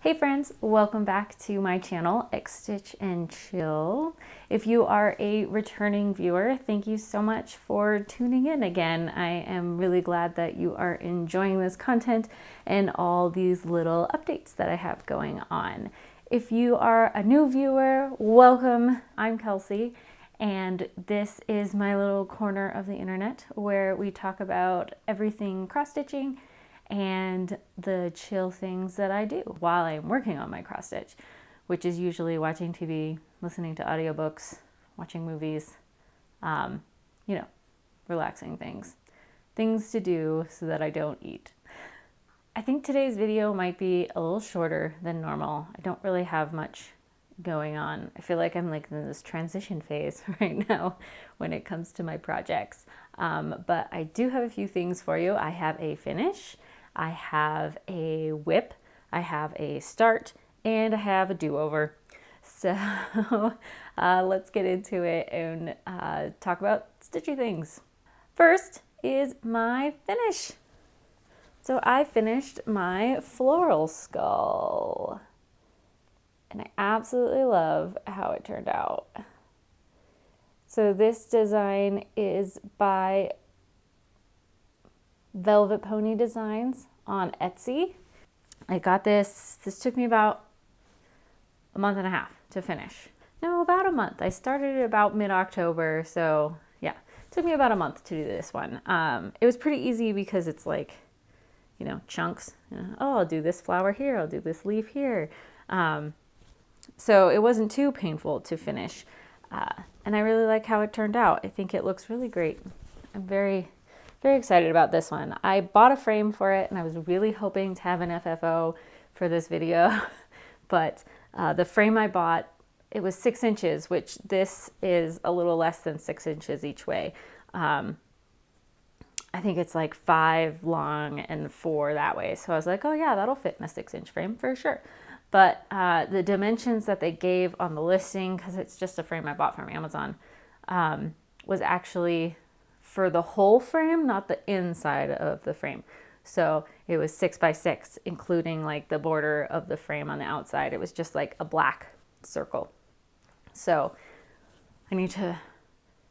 Hey friends, welcome back to my channel, Stitch and Chill. If you are a returning viewer, thank you so much for tuning in again. I am really glad that you are enjoying this content and all these little updates that I have going on. If you are a new viewer, welcome. I'm Kelsey, and this is my little corner of the internet where we talk about everything cross-stitching and the chill things that I do while I'm working on my cross stitch, which is usually watching TV, listening to audiobooks, watching movies, relaxing things to do so that I don't eat. I think today's video might be a little shorter than normal. I don't really have much going on. I feel like I'm like in this transition phase right now when it comes to my projects. But I do have a few things for you. I have a finish, I have a WIP, I have a start, and I have a do-over. So let's get into it and talk about stitchy things. First is my finish. So I finished my floral skull, and I absolutely love how it turned out. So this design is by Velvet Pony Designs on Etsy. I got this took me about a month and a half to finish. No, about a month. I started it about mid-October, so yeah, it took me about a month to do this one. It was pretty easy because it's like, chunks. Oh, I'll do this flower here, I'll do this leaf here. So it wasn't too painful to finish. And I really like how it turned out. I think it looks really great. I'm very excited about this one. I bought a frame for it and I was really hoping to have an FFO for this video, but the frame I bought, it was 6 inches, which this is a little less than 6 inches each way. I think it's like 5 long and 4 that way. So I was like, oh yeah, that'll fit in a 6-inch frame for sure. But the dimensions that they gave on the listing, because it's just a frame I bought from Amazon, was actually for the whole frame, not the inside of the frame. So it was 6 by 6, including like the border of the frame on the outside. It was just like a black circle. So I need to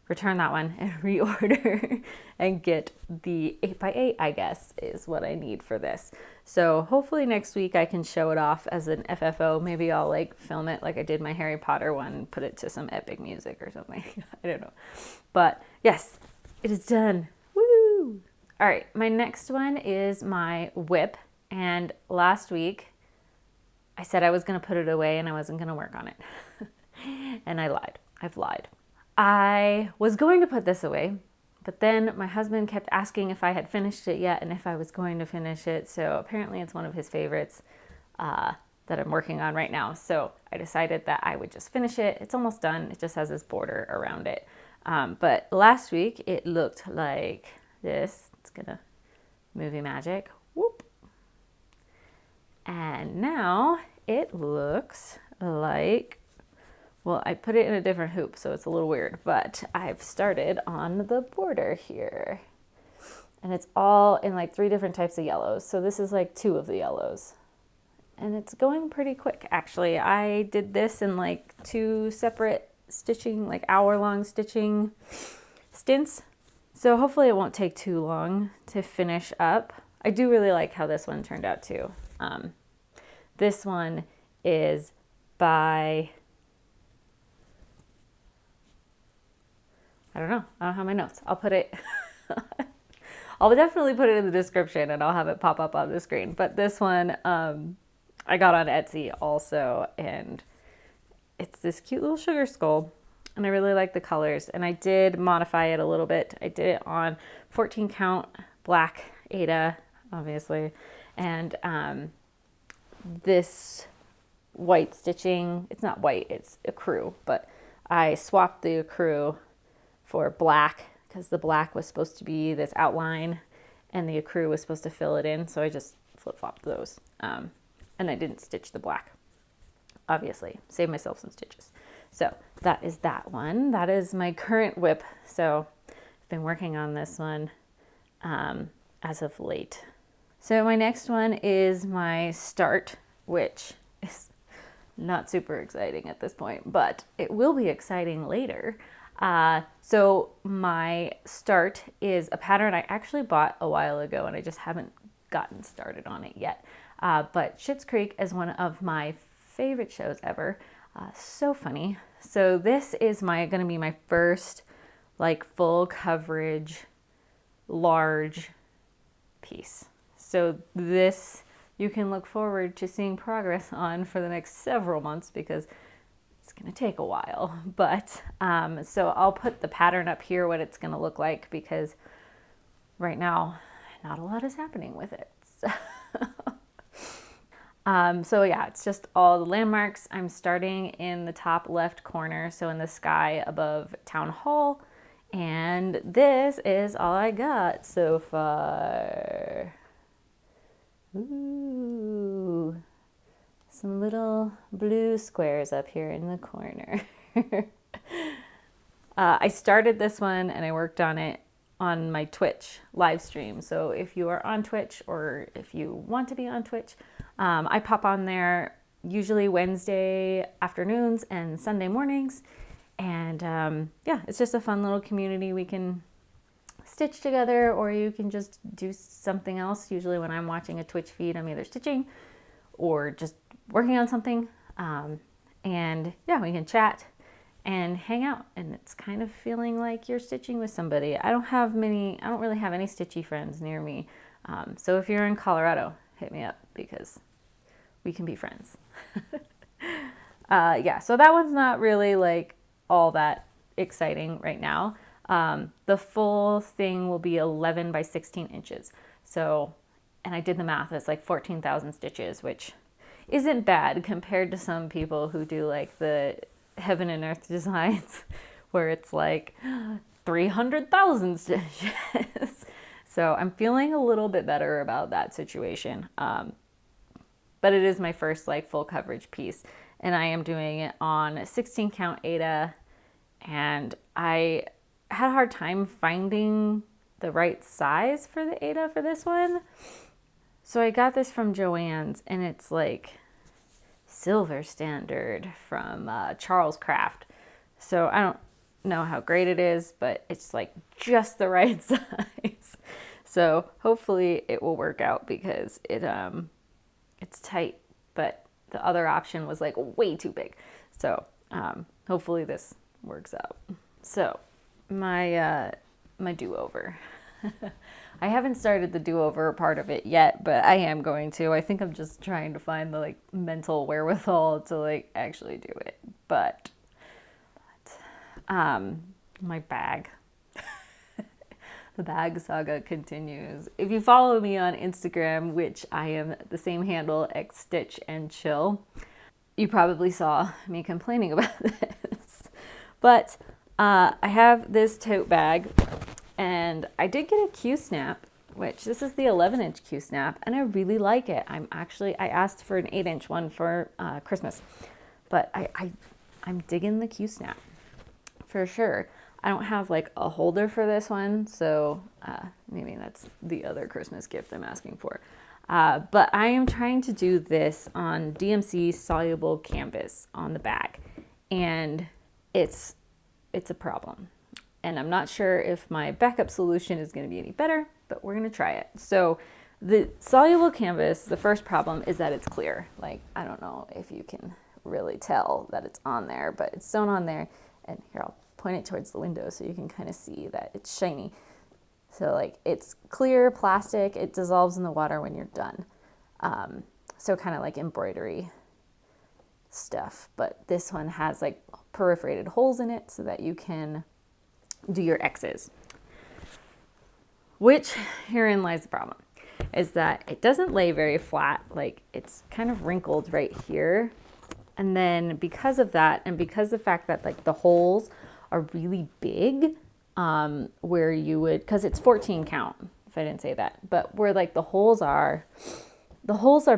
return that one and reorder and get the 8 by 8, I guess, is what I need for this. So hopefully next week I can show it off as an FFO. Maybe I'll like film it like I did my Harry Potter one and put it to some epic music or something. I don't know. But yes, it is done. Woo! All right, my next one is my WIP. And last week I said I was going to put it away and I wasn't going to work on it. And I lied. I've lied. I was going to put this away, but then my husband kept asking if I had finished it yet and if I was going to finish it. So apparently it's one of his favorites that I'm working on right now. So I decided that I would just finish it. It's almost done. It just has this border around it. But last week it looked like this. It's gonna movie magic. Whoop. And now it looks like, well, I put it in a different hoop, so it's a little weird, but I've started on the border here. And it's all in like 3 different types of yellows. So this is like 2 of the yellows. And it's going pretty quick, actually. I did this in like 2 separate stitching, like hour-long stitching stints. So hopefully it won't take too long to finish up. I do really like how this one turned out too. This one is by, I don't know. I don't have my notes. I'll put it, I'll definitely put it in the description and I'll have it pop up on the screen. But this one, I got on Etsy also, and it's this cute little sugar skull. And I really like the colors. And I did modify it a little bit. I did it on 14 count black Aida, obviously. And this white stitching, it's not white, it's ecru, but I swapped the ecru for black because the black was supposed to be this outline and the ecru was supposed to fill it in. So I just flip-flopped those. And I didn't stitch the black, obviously. Saved myself some stitches. So that is that one. That is my current WIP. So I've been working on this one as of late. So my next one is my start, which is not super exciting at this point, but it will be exciting later. So my start is a pattern I actually bought a while ago and I just haven't gotten started on it yet. But Schitt's Creek is one of my favorite shows ever. So funny. So this is going to be my first like full coverage, large piece. So this you can look forward to seeing progress on for the next several months because it's going to take a while. But so I'll put the pattern up here, what it's going to look like, because right now not a lot is happening with it. So yeah, it's just all the landmarks. I'm starting in the top left corner, so in the sky above Town Hall. And this is all I got so far. Ooh, some little blue squares up here in the corner. I started this one and I worked on it on my Twitch live stream. So if you are on Twitch or if you want to be on Twitch, I pop on there usually Wednesday afternoons and Sunday mornings. And yeah, it's just a fun little community. We can stitch together, or you can just do something else. Usually when I'm watching a Twitch feed, I'm either stitching or just working on something. And yeah, we can chat and hang out. And it's kind of feeling like you're stitching with somebody. I don't really have any stitchy friends near me. So if you're in Colorado, hit me up because we can be friends. Yeah, so that one's not really like all that exciting right now. The full thing will be 11 by 16 inches. So, and I did the math, it's like 14,000 stitches, which isn't bad compared to some people who do like the heaven and earth designs where it's like 300,000 stitches. So I'm feeling a little bit better about that situation. But it is my first like full coverage piece, and I am doing it on 16 count Aida, and I had a hard time finding the right size for the Aida for this one. So I got this from Joann's, and it's like silver standard from Charles Craft. So I don't know how great it is, but it's like just the right size. So hopefully it will work out because it's tight, but the other option was like way too big. So hopefully this works out. So my do-over. I haven't started the do-over part of it yet, but I am going to. I think I'm just trying to find the like mental wherewithal to like actually do it. But my bag. The bag saga continues. If you follow me on Instagram, which I am the same handle, Stitch and Chill, you probably saw me complaining about this. But I have this tote bag, and I did get a Q-snap, which this is the 11-inch Q-snap, and I really like it. I asked for an 8-inch one for Christmas, but I'm digging the Q-snap for sure. I don't have like a holder for this one, so maybe that's the other Christmas gift I'm asking for. But I am trying to do this on DMC soluble canvas on the bag, and it's a problem. And I'm not sure if my backup solution is going to be any better, but we're going to try it. So the soluble canvas, the first problem is that it's clear. Like, I don't know if you can really tell that it's on there, but it's sewn on there. And here, I'll point it towards the window so you can kind of see that it's shiny. So like it's clear plastic, it dissolves in the water when you're done. So kind of like embroidery stuff, but this one has like perforated holes in it so that you can do your X's. Which herein lies the problem, is that it doesn't lay very flat. Like it's kind of wrinkled right here. And then because of that, and because of the fact that like the holes are really big, where you would, because it's 14 count, if I didn't say that, but where like the holes are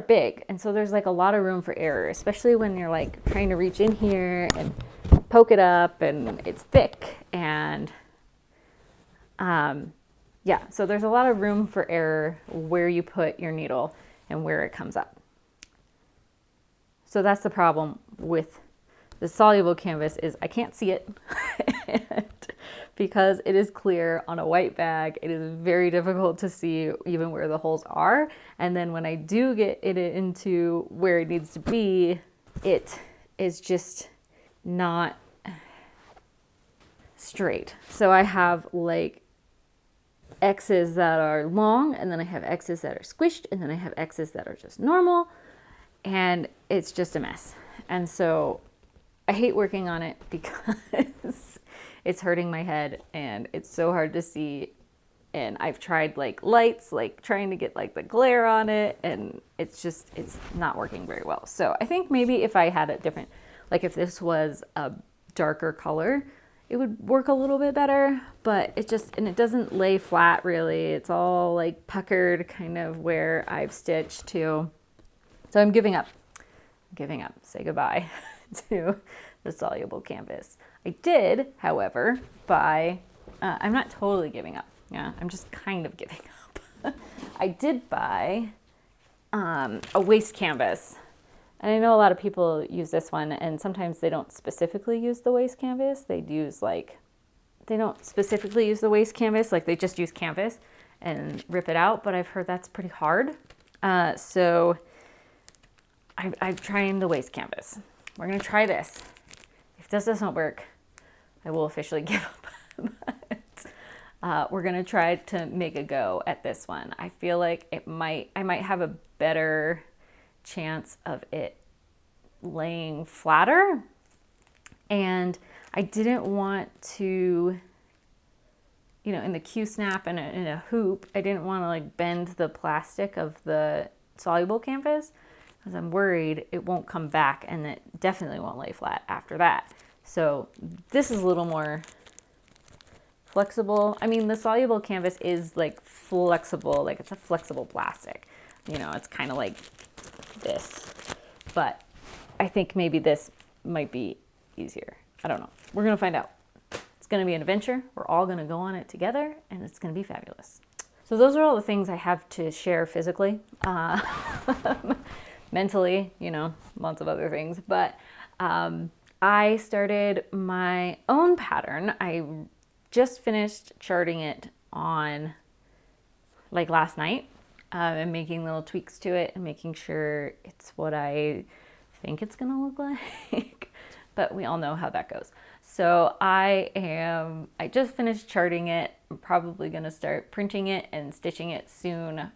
big. And so there's like a lot of room for error, especially when you're like trying to reach in here and poke it up, and it's thick. And yeah, so there's a lot of room for error where you put your needle and where it comes up. So that's the problem with the soluble canvas, is I can't see it. And because it is clear on a white bag, it is very difficult to see even where the holes are. And then when I do get it into where it needs to be, it is just not straight. So I have like X's that are long, and then I have X's that are squished, and then I have X's that are just normal, and it's just a mess. And so I hate working on it because it's hurting my head and it's so hard to see. And I've tried like lights, like trying to get like the glare on it, and it's not working very well. So I think maybe if I had a different, like if this was a darker color, it would work a little bit better, but it doesn't lay flat really. It's all like puckered kind of where I've stitched to. So I'm giving up. Say goodbye to the soluble canvas. I did, however, buy, I'm not totally giving up. Yeah, I'm just kind of giving up. I did buy a waste canvas. And I know a lot of people use this one, and sometimes they don't specifically use the waste canvas. They don't specifically use the waste canvas, like they just use canvas and rip it out, but I've heard that's pretty hard. So I'm trying the waste canvas. We're gonna try this. If this doesn't work, I will officially give up. But we're gonna try to make a go at this one. I feel like I might have a better chance of it laying flatter, and I didn't want to, in the Q-snap and in a hoop, I didn't want to like bend the plastic of the soluble canvas, because I'm worried it won't come back and it definitely won't lay flat after that. So this is a little more flexible. I mean, the soluble canvas is like flexible, like it's a flexible plastic. It's kind of like this, but I think maybe this might be easier. I don't know. We're going to find out. It's going to be an adventure. We're all going to go on it together, and it's going to be fabulous. So those are all the things I have to share physically. Mentally, lots of other things. But I started my own pattern. I just finished charting it on like last night, and making little tweaks to it and making sure it's what I think it's gonna look like. But we all know how that goes. So I just finished charting it. I'm probably gonna start printing it and stitching it soon.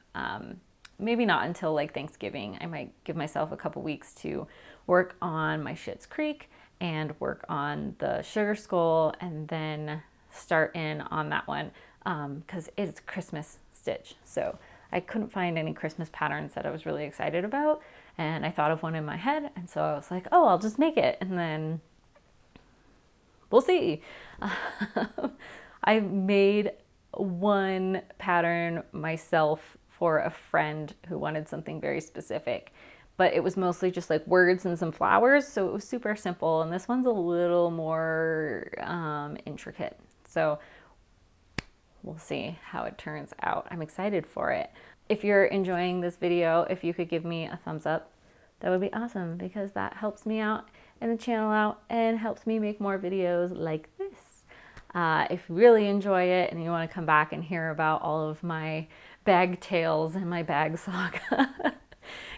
Maybe not until like Thanksgiving. I might give myself a couple weeks to work on my Schitt's Creek and work on the Sugar Skull, and then start in on that one, because it's Christmas stitch. So I couldn't find any Christmas patterns that I was really excited about, and I thought of one in my head, and so I was like, oh, I'll just make it, and then we'll see. I made one pattern myself for a friend who wanted something very specific, but it was mostly just like words and some flowers, so it was super simple, and this one's a little more intricate. So we'll see how it turns out. I'm excited for it. If you're enjoying this video, if you could give me a thumbs up, that would be awesome, because that helps me out and the channel out and helps me make more videos like this. If you really enjoy it and you want to come back and hear about all of my bag tales and my bag saga,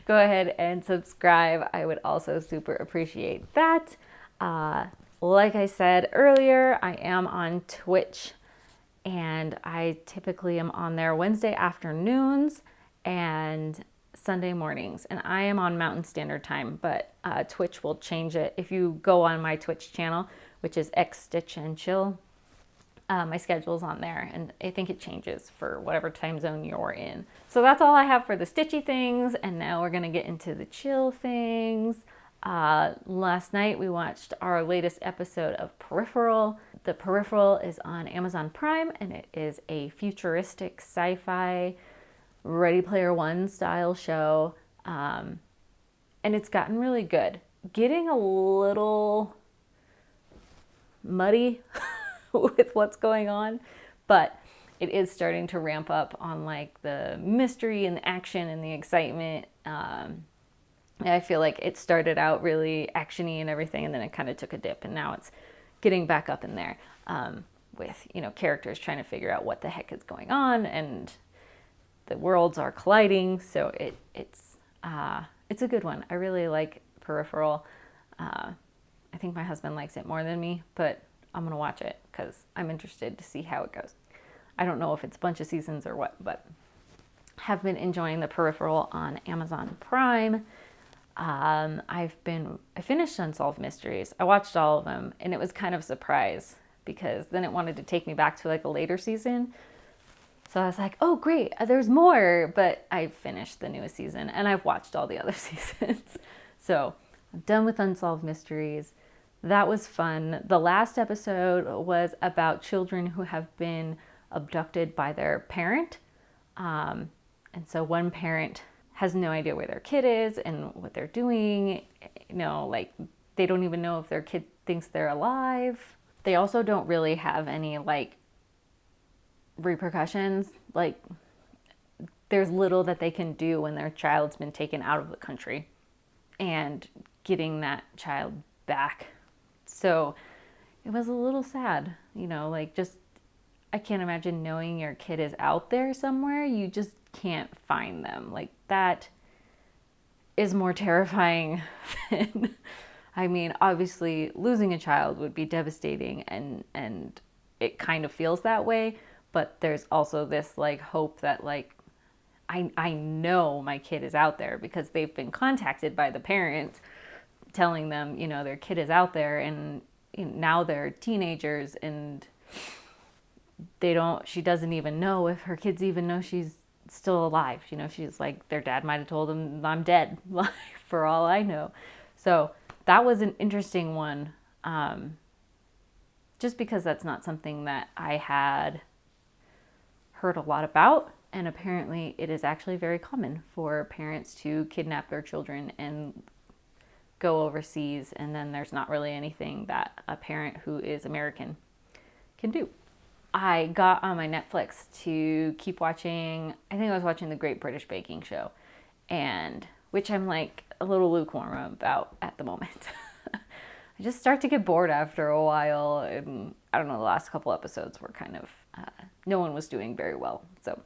go ahead and subscribe. I would also super appreciate that. Like I said earlier, I am on Twitch, and I typically am on there Wednesday afternoons and Sunday mornings, and I am on Mountain Standard Time, but Twitch will change it. If you go on my Twitch channel, which is X Stitch and Chill, my schedule's on there, and I think it changes for whatever time zone you're in. So that's all I have for the stitchy things, and now we're gonna get into the chill things. Last night we watched our latest episode of Peripheral. The Peripheral is on Amazon Prime, and it is a futuristic sci-fi Ready Player One style show, and it's gotten really good. Getting a little muddy with what's going on, but it is starting to ramp up on like the mystery and the action and the excitement. I feel like it started out really actiony and everything, and then it kind of took a dip, and now it's getting back up in there, with, you know, characters trying to figure out what the heck is going on, and the worlds are colliding. So it's a good one. I really like Peripheral. I think my husband likes it more than me, but I'm gonna watch it because I'm interested to see how it goes. I don't know if it's a bunch of seasons or what, but have been enjoying the Peripheral on Amazon Prime. I finished Unsolved Mysteries. I watched all of them, and it was kind of a surprise because then it wanted to take me back to like a later season. So I was like, oh great, there's more, but I finished the newest season and I've watched all the other seasons. So I'm done with Unsolved Mysteries. That was fun. The last episode was about children who have been abducted by their parent. And so one parent has no idea where their kid is and what they're doing. You know, like they don't even know if their kid thinks they're alive. They also don't really have any like repercussions. Like there's little that they can do when their child's been taken out of the country and getting that child back. So it was a little sad, you know, like just, I can't imagine knowing your kid is out there somewhere. You just can't find them. Like that is more terrifying than, I mean, obviously losing a child would be devastating, and it kind of feels that way. But there's also this like hope that like, I know my kid is out there because they've been contacted by the parents telling them, you know, their kid is out there, and you know, now they're teenagers and she doesn't even know if her kids even know she's still alive. You know, she's like, their dad might have told them I'm dead for all I know. So that was an interesting one. Just because that's not something that I had heard a lot about. And apparently it is actually very common for parents to kidnap their children and go overseas. And then there's not really anything that a parent who is American can do. I got on my Netflix to keep watching, I think I was watching The Great British Baking Show, and which I'm like a little lukewarm about at the moment. I just start to get bored after a while, and I don't know, the last couple episodes were kind of, no one was doing very well. So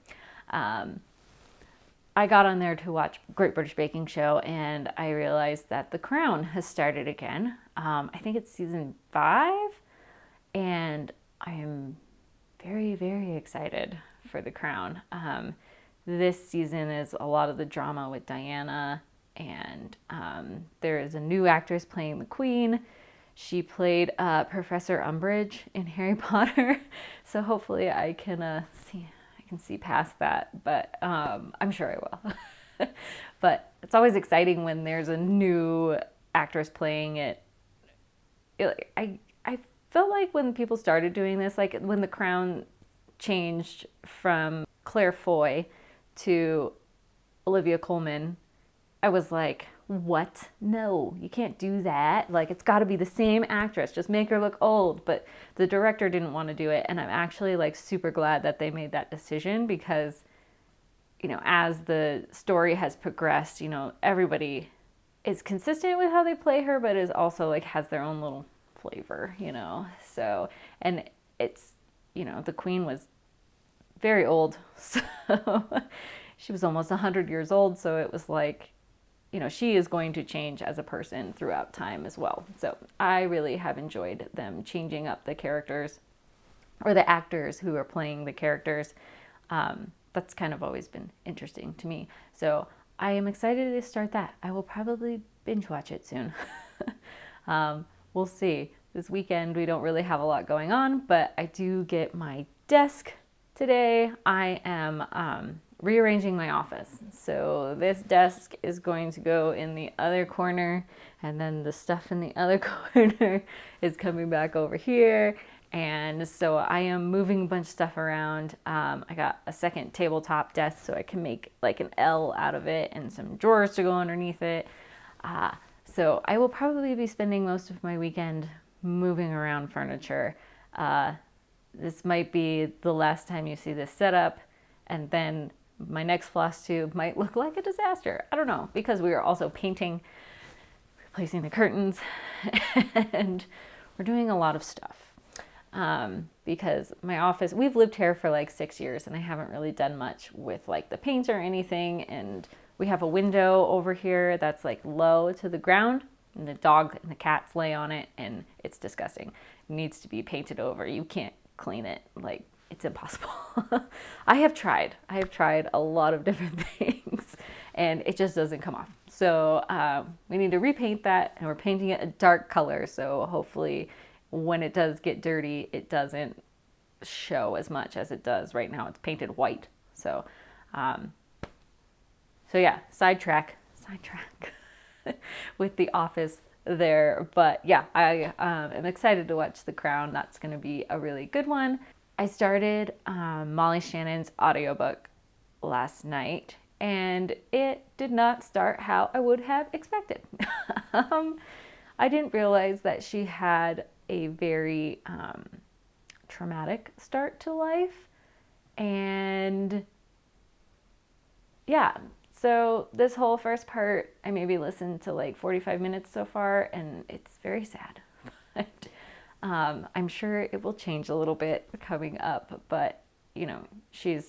I got on there to watch Great British Baking Show, and I realized that The Crown has started again. I think it's season 5, and I am very, very excited for The Crown. This season is a lot of the drama with Diana, and there is a new actress playing the Queen. She played Professor Umbridge in Harry Potter, so hopefully I can see past that, but I'm sure I will. But it's always exciting when there's a new actress playing it. I felt like when people started doing this, like when The Crown changed from Claire Foy to Olivia Colman, I was like, what? No, you can't do that. Like, it's got to be the same actress. Just make her look old. But the director didn't want to do it. And I'm actually like super glad that they made that decision because, you know, as the story has progressed, you know, everybody is consistent with how they play her, but is also like has their own little flavor, you know. So, and it's, you know, the Queen was very old. So she was almost 100 years old. So it was like, you know, she is going to change as a person throughout time as well. So I really have enjoyed them changing up the characters or the actors who are playing the characters. That's kind of always been interesting to me. So I am excited to start that. I will probably binge watch it soon. We'll see. This weekend we don't really have a lot going on, but I do get my desk today. I am rearranging my office. So this desk is going to go in the other corner, and then the stuff in the other corner is coming back over here. And so I am moving a bunch of stuff around. I got a second tabletop desk so I can make like an L out of it and some drawers to go underneath it. So I will probably be spending most of my weekend moving around furniture. This might be the last time you see this setup, and then my next floss tube might look like a disaster. I don't know, because we are also painting, replacing the curtains, and we're doing a lot of stuff. Because my office, we've lived here for like 6 years and I haven't really done much with like the paint or anything. And we have a window over here that's like low to the ground, and the dog and the cats lay on it, and it's disgusting. It needs to be painted over. You can't clean it. Like, it's impossible. I have tried a lot of different things and it just doesn't come off. So we need to repaint that, and we're painting it a dark color. So hopefully when it does get dirty, it doesn't show as much as it does right now. It's painted white. So, so yeah, sidetrack with the office there. But yeah, I am excited to watch The Crown. That's going to be a really good one. I started Molly Shannon's audiobook last night, and it did not start how I would have expected. I didn't realize that she had a very traumatic start to life. And yeah, so this whole first part, I maybe listened to like 45 minutes so far, and it's very sad. But I'm sure it will change a little bit coming up, but you know, she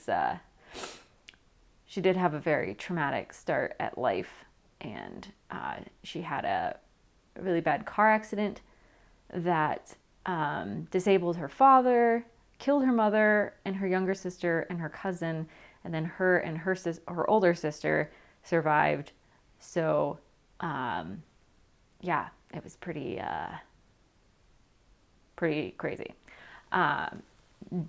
did have a very traumatic start at life, and she had a really bad car accident that disabled her father, killed her mother and her younger sister and her cousin, and then her and her older sister survived. So yeah, it was pretty crazy.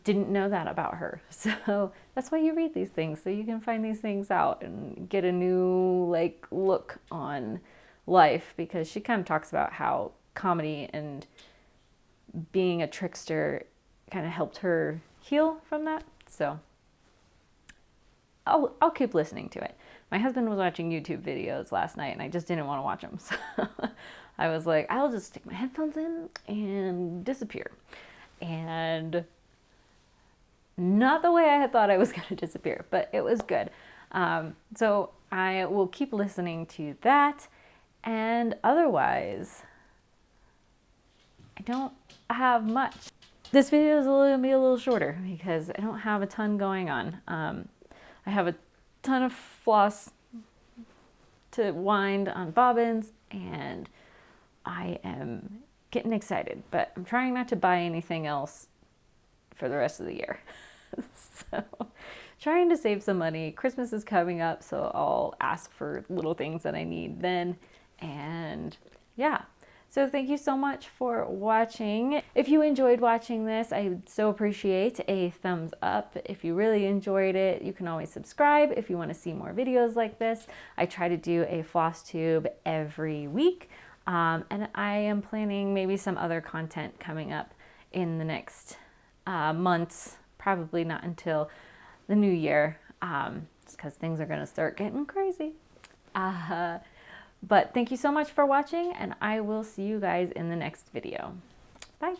Didn't know that about her. So that's why you read these things, so you can find these things out and get a new like look on life, because she kind of talks about how comedy and being a trickster kind of helped her heal from that. So I'll keep listening to it. My husband was watching YouTube videos last night and I just didn't want to watch them. So I was like, I'll just stick my headphones in and disappear. And not the way I had thought I was going to disappear, but it was good. So I will keep listening to that. And otherwise, I don't have much. This video is going to be a little shorter because I don't have a ton going on. I have a ton of floss to wind on bobbins, and I am getting excited, but I'm trying not to buy anything else for the rest of the year. So trying to save some money. Christmas is coming up, so I'll ask for little things that I need then. And yeah, so thank you so much for watching. If you enjoyed watching this, I would so appreciate a thumbs up. If you really enjoyed it, you can always subscribe if you want to see more videos like this. I try to do a FlossTube every week, and I am planning maybe some other content coming up in the next months, probably not until the new year, just because things are going to start getting crazy. But thank you so much for watching, and I will see you guys in the next video. Bye.